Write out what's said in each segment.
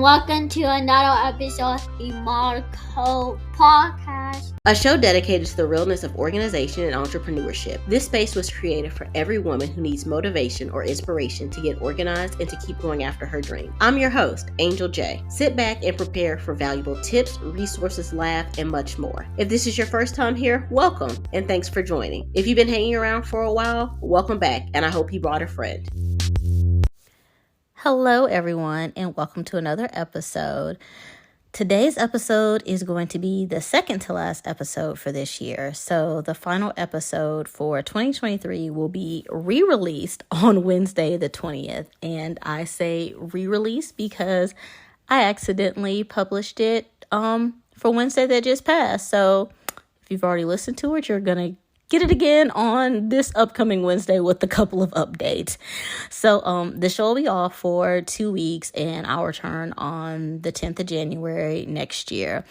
and welcome to another episode of the Marco Podcast, a show dedicated to the realness of organization and entrepreneurship. This space was created for every woman who needs motivation or inspiration to get organized and to keep going after her dream. I'm your host, Angel J. Sit back and prepare for valuable tips, resources, laugh, and much more. If this is your first time here, welcome and thanks for joining. If you've been hanging around for a while, welcome back, and I hope you brought a friend. Hello, everyone, and welcome to another episode. Today's episode is going to be the second to last episode for this year. So the final episode for 2023 will be re-released on Wednesday the 20th. And I say re-released because I accidentally published it for Wednesday that just passed. So if you've already listened to it, you're going to get it again on this upcoming Wednesday with a couple of updates. So the show will be off for 2 weeks and I'll return on the 10th of January next year.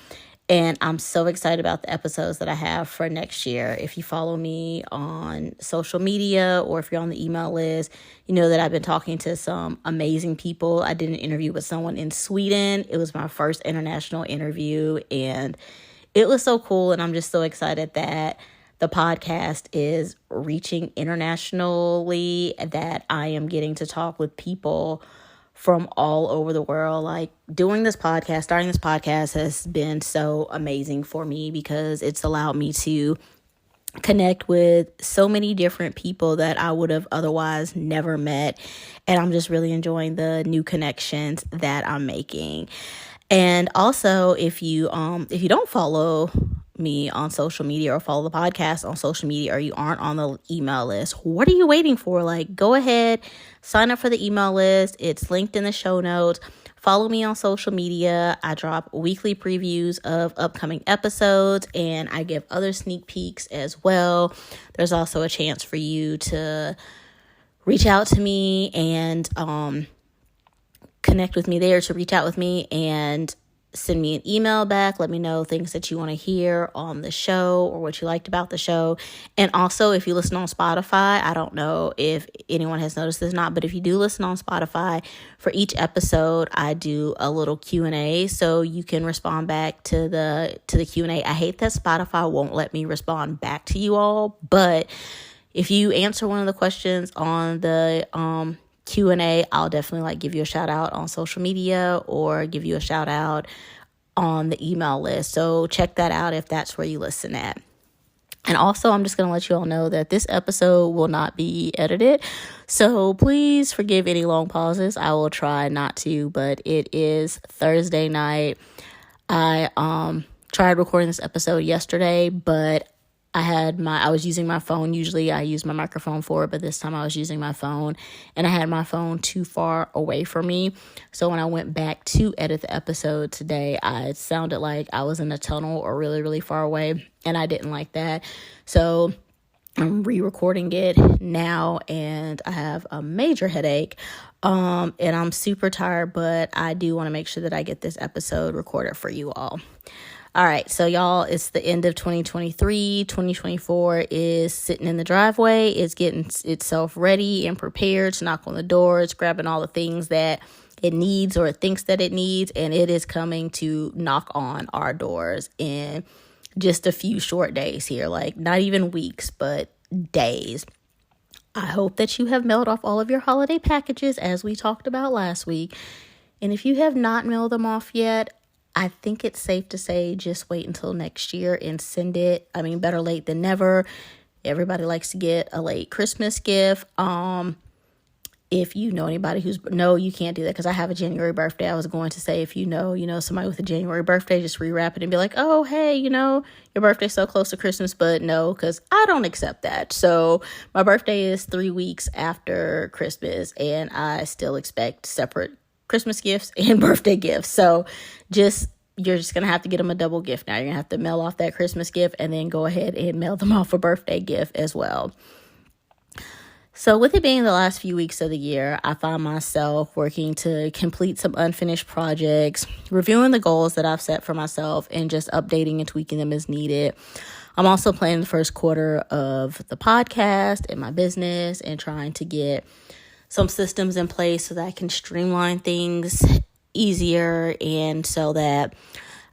And I'm so excited about the episodes that I have for next year. If you follow me on social media or if you're on the email list, you know that I've been talking to some amazing people. I did an interview with someone in Sweden. It was my first international interview and it was so cool. And I'm just so excited that the podcast is reaching internationally, that I am getting to talk with people from all over the world. Like starting this podcast has been so amazing for me because it's allowed me to connect with so many different people that I would have otherwise never met. And I'm just really enjoying the new connections that I'm making. And also, if you don't follow me on social media or follow the podcast on social media or you aren't on the email list, what are you waiting for? Like, go ahead, sign up for the email list. It's linked in the show notes. Follow me on social media. I drop weekly previews of upcoming episodes and I give other sneak peeks as well. There's also a chance for you to reach out to me and connect with me there, to reach out with me and send me an email back. Let me know things that you want to hear on the show or what you liked about the show. And also, if you listen on Spotify, I don't know if anyone has noticed this or not, but if you do listen on Spotify, for each episode, I do a little Q&A so you can respond back to the Q&A. I hate that Spotify won't let me respond back to you all, but if you answer one of the questions on the Q&A, I'll definitely give you a shout out on social media or give you a shout out on the email list. So check that out if that's where you listen at. And also, I'm just going to let you all know that this episode will not be edited. So please forgive any long pauses. I will try not to, but it is Thursday night. I tried recording this episode yesterday, but I was using my phone. Usually I use my microphone for it, but this time I was using my phone and I had my phone too far away from me. So when I went back to edit the episode today, it sounded like I was in a tunnel or really, really far away. And I didn't like that. So I'm re-recording it now and I have a major headache. And I'm super tired, but I do want to make sure that I get this episode recorded for you all. All right, so y'all, it's the end of 2023. 2024 is sitting in the driveway. It's getting itself ready and prepared to knock on the doors, grabbing all the things that it needs or it thinks that it needs, and it is coming to knock on our doors in just a few short days here, like not even weeks, but days. I hope that you have mailed off all of your holiday packages as we talked about last week. And if you have not mailed them off yet, I think it's safe to say just wait until next year and send it. I mean, better late than never. Everybody likes to get a late Christmas gift. If you know anybody no, you can't do that because I have a January birthday. I was going to say if you know somebody with a January birthday, just rewrap it and be like, oh, hey, your birthday's so close to Christmas, but no, because I don't accept that. So my birthday is 3 weeks after Christmas and I still expect separate Christmas gifts and birthday gifts. So you're just going to have to get them a double gift now. You're going to have to mail off that Christmas gift and then go ahead and mail them off a birthday gift as well. So with it being the last few weeks of the year, I find myself working to complete some unfinished projects, reviewing the goals that I've set for myself, and just updating and tweaking them as needed. I'm also planning the first quarter of the podcast and my business and trying to get some systems in place so that I can streamline things easier and so that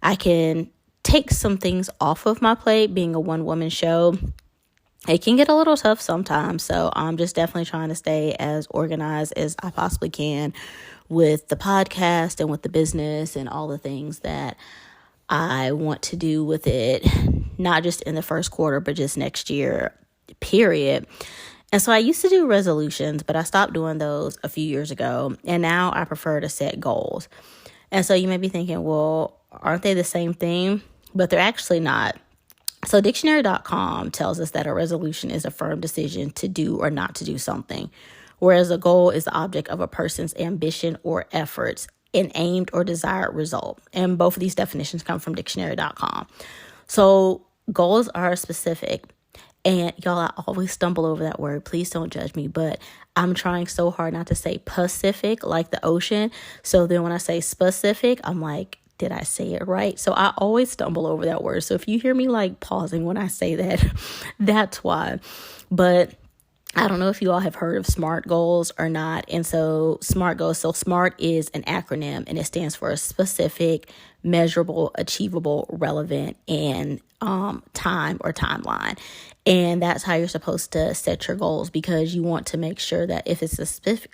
I can take some things off of my plate. Being a one-woman show, it can get a little tough sometimes. So I'm just definitely trying to stay as organized as I possibly can with the podcast and with the business and all the things that I want to do with it, not just in the first quarter, but just next year, period. And so I used to do resolutions, but I stopped doing those a few years ago. And now I prefer to set goals. And so you may be thinking, well, aren't they the same thing? But they're actually not. So dictionary.com tells us that a resolution is a firm decision to do or not to do something, whereas a goal is the object of a person's ambition or efforts, an aimed or desired result. And both of these definitions come from dictionary.com. So goals are specific. And y'all, I always stumble over that word. Please don't judge me, but I'm trying so hard not to say Pacific like the ocean. So then when I say specific, I'm like, did I say it right? So I always stumble over that word. So if you hear me like pausing when I say that, that's why. But I don't know if you all have heard of SMART goals or not. And so SMART goals. So SMART is an acronym and it stands for specific, measurable, achievable, relevant, and time or timeline. And that's how you're supposed to set your goals, because you want to make sure that if it's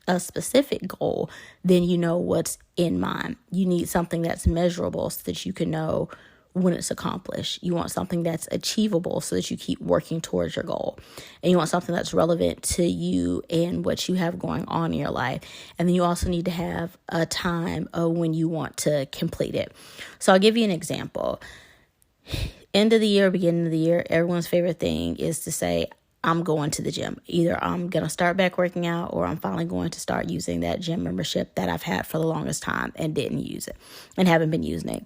a specific goal, then you know what's in mind. You need something that's measurable so that you can know when it's accomplished. You want something that's achievable so that you keep working towards your goal. And you want something that's relevant to you and what you have going on in your life. And then you also need to have a time of when you want to complete it. So I'll give you an example. End of the year, beginning of the year, everyone's favorite thing is to say, I'm going to the gym. Either I'm going to start back working out or I'm finally going to start using that gym membership that I've had for the longest time and didn't use it and haven't been using it.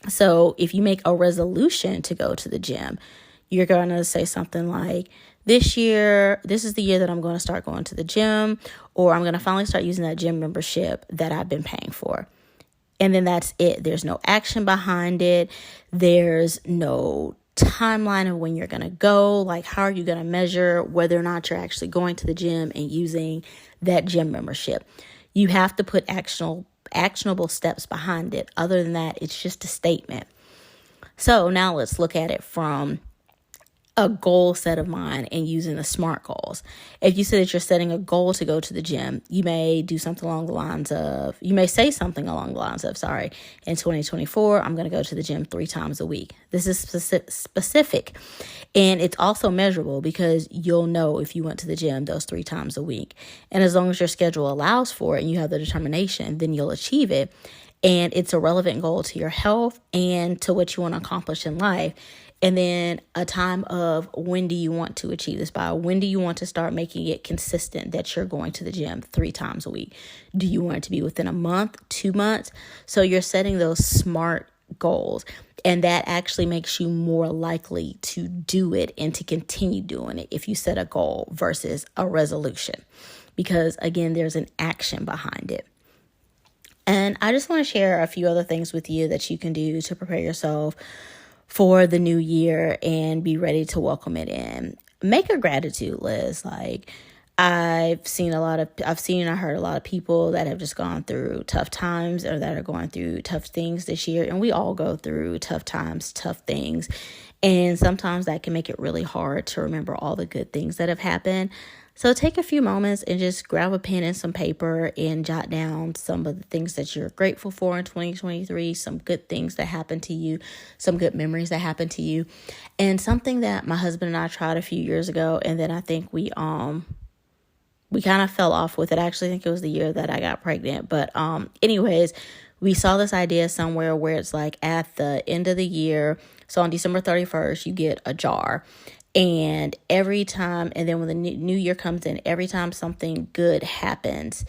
So if you make a resolution to go to the gym, you're going to say something like, this year, this is the year that I'm going to start going to the gym, or I'm going to finally start using that gym membership that I've been paying for. And then that's it. There's no action behind it. There's no timeline of when you're going to go. Like, how are you going to measure whether or not you're actually going to the gym and using that gym membership? You have to put actionable steps behind it. Other than that, it's just a statement. So now let's look at it from a goal set of mine and using the SMART goals. If you say that you're setting a goal to go to the gym, you may say something along the lines of, in 2024, I'm going to go to the gym 3 times a week. This is specific. And it's also measurable, because you'll know if you went to the gym those 3 times a week. And as long as your schedule allows for it and you have the determination, then you'll achieve it. And it's a relevant goal to your health and to what you want to accomplish in life. And then a time of, when do you want to achieve this by? When do you want to start making it consistent that you're going to the gym 3 times a week? Do you want it to be within a month, 2 months? So you're setting those SMART goals, and that actually makes you more likely to do it and to continue doing it if you set a goal versus a resolution, because again, there's an action behind it. And I just want to share a few other things with you that you can do to prepare yourself for the new year and be ready to welcome it in. Make a gratitude list. Like, I heard a lot of people that have just gone through tough times or that are going through tough things this year. And we all go through tough times, tough things. And sometimes that can make it really hard to remember all the good things that have happened. So take a few moments and just grab a pen and some paper and jot down some of the things that you're grateful for in 2023, some good things that happened to you, some good memories that happened to you. And something that my husband and I tried a few years ago, and then I think we kind of fell off with it. I actually think it was the year that I got pregnant. But anyways, we saw this idea somewhere where it's like at the end of the year, so on December 31st, you get a jar. And every time, and then when the new year comes in, every time something good happens,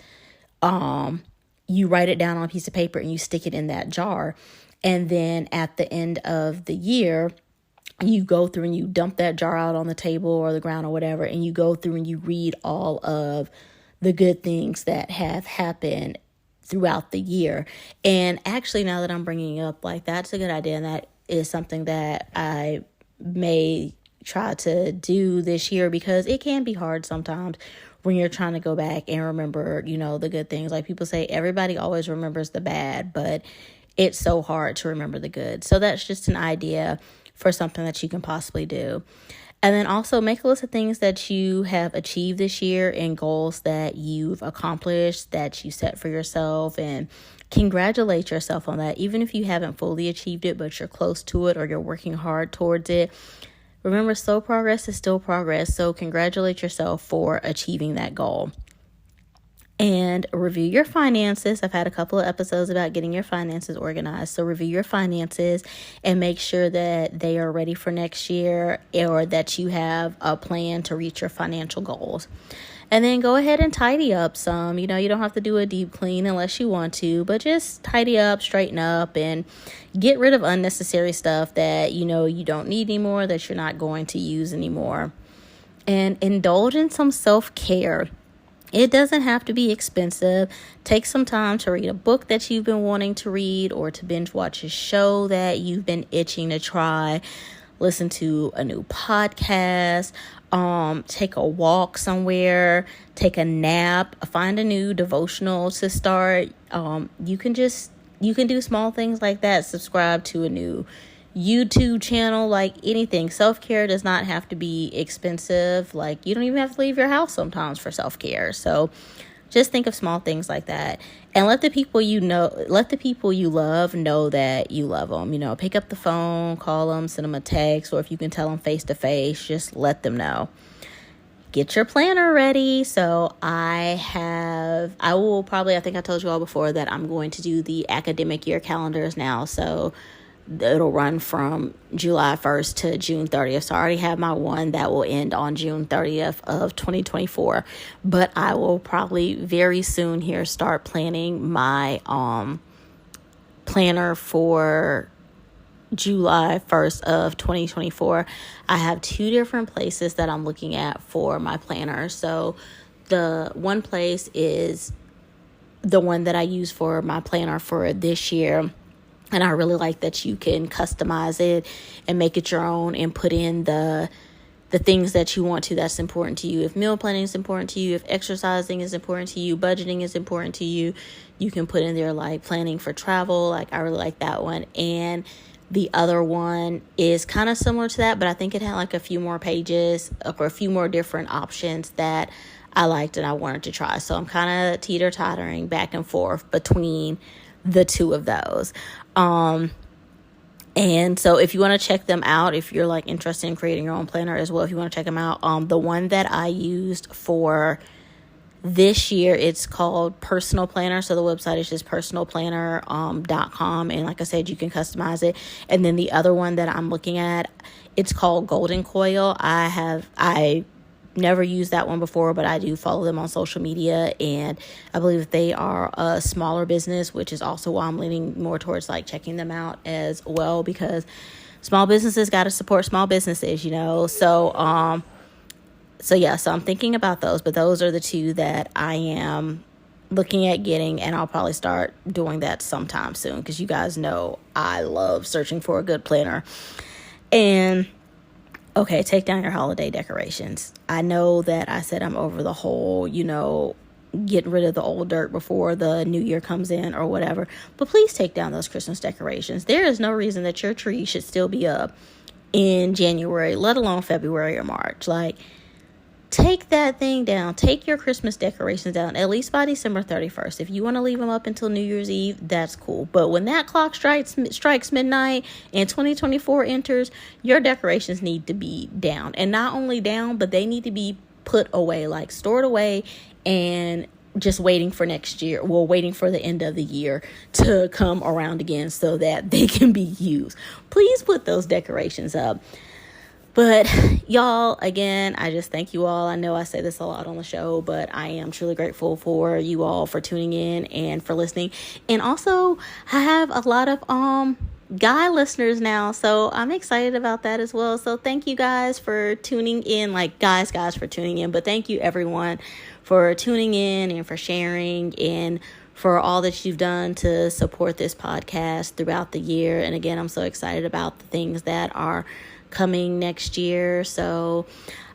you write it down on a piece of paper and you stick it in that jar. And then at the end of the year, you go through and you dump that jar out on the table or the ground or whatever, and you go through and you read all of the good things that have happened throughout the year. And actually, now that I'm bringing up, like, that's a good idea, and that is something that I may try to do this year, because it can be hard sometimes when you're trying to go back and remember, the good things. Like people say, everybody always remembers the bad, but it's so hard to remember the good. So that's just an idea for something that you can possibly do. And then also make a list of things that you have achieved this year and goals that you've accomplished, that you set for yourself, and congratulate yourself on that. Even if you haven't fully achieved it, but you're close to it or you're working hard towards it. Remember, slow progress is still progress. So congratulate yourself for achieving that goal. And review your finances. I've had a couple of episodes about getting your finances organized. So review your finances and make sure that they are ready for next year, or that you have a plan to reach your financial goals. And then go ahead and tidy up some. You don't have to do a deep clean unless you want to, but just tidy up, straighten up, and get rid of unnecessary stuff that you don't need anymore, that you're not going to use anymore. And indulge in some self-care. It doesn't have to be expensive. Take some time to read a book that you've been wanting to read, or to binge watch a show that you've been itching to try. Listen to a new podcast. Take a walk somewhere. Take a nap. Find a new devotional to start. You can do small things like that. Subscribe to a new YouTube channel, like anything. Self-care does not have to be expensive. Like, you don't even have to leave your house sometimes for self-care. So just think of small things like that, and let the people you love know that you love them. Pick up the phone, call them, send them a text, or if you can tell them face to face, just let them know. Get your planner ready. So I think I told you all before that I'm going to do the academic year calendars now. So it'll run from July 1st to June 30th. So I already have my one that will end on June 30th of 2024. But I will probably very soon here start planning my planner for July 1st of 2024. I have 2 different places that I'm looking at for my planner. So the one place is the one that I use for my planner for this year. And I really like that you can customize it and make it your own, and put in the things that you want to, that's important to you. If meal planning is important to you, if exercising is important to you, budgeting is important to you, you can put in there like planning for travel. Like, I really like that one. And the other one is kind of similar to that, but I think it had like a few more pages or a few more different options that I liked and I wanted to try. So I'm kind of teeter-tottering back and forth between the 2 of those. And so if you want to check them out, if you're like interested in creating your own planner as well, if you want to check them out, the one that I used for this year, it's called Personal Planner. So the website is just personalplanner.com. And like I said, you can customize it. And then the other one that I'm looking at, it's called Golden Coil. I never used that one before, but I do follow them on social media, and I believe they are a smaller business, which is also why I'm leaning more towards like checking them out as well, because small businesses got to support small businesses, So I'm thinking about those, but those are the 2 that I am looking at getting, and I'll probably start doing that sometime soon, because you guys know I love searching for a good planner. And okay, take down your holiday decorations. I know that I said I'm over the whole, getting rid of the old dirt before the new year comes in or whatever. But please take down those Christmas decorations. There is no reason that your tree should still be up in January, let alone February or March. Like, take that thing down. Take your Christmas decorations down at least by December 31st. If you want to leave them up until New Year's Eve, that's cool. But when that clock strikes midnight and 2024 enters, your decorations need to be down. And not only down, but they need to be put away, like stored away, and just waiting for next year. Well, waiting for the end of the year to come around again so that they can be used. Please put those decorations up. But y'all, again, I just thank you all. I know I say this a lot on the show, but I am truly grateful for you all for tuning in and for listening. And also, I have a lot of guy listeners now, so I'm excited about that as well. So thank you guys for tuning in, like guys for tuning in. But thank you everyone for tuning in and for sharing and for all that you've done to support this podcast throughout the year. And again, I'm so excited about the things that are coming next year. So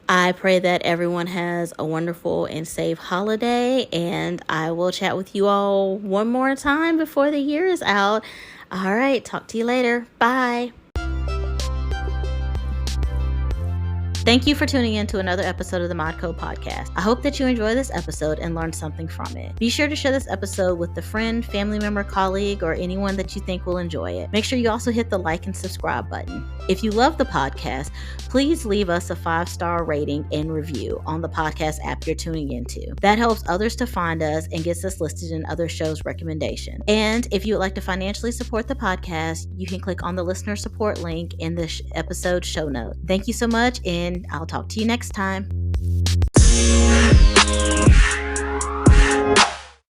I pray that everyone has a wonderful and safe holiday, and I will chat with you all one more time before the year is out. All right, talk to you later. Bye. Thank you for tuning in to another episode of the Modco Podcast. I hope that you enjoy this episode and learned something from it. Be sure to share this episode with a friend, family member, colleague, or anyone that you think will enjoy it. Make sure you also hit the like and subscribe button. If you love the podcast, please leave us a 5-star rating and review on the podcast app you're tuning into. That helps others to find us and gets us listed in other shows' recommendations. And if you would like to financially support the podcast, you can click on the listener support link in the episode show notes. Thank you so much, and I'll talk to you next time.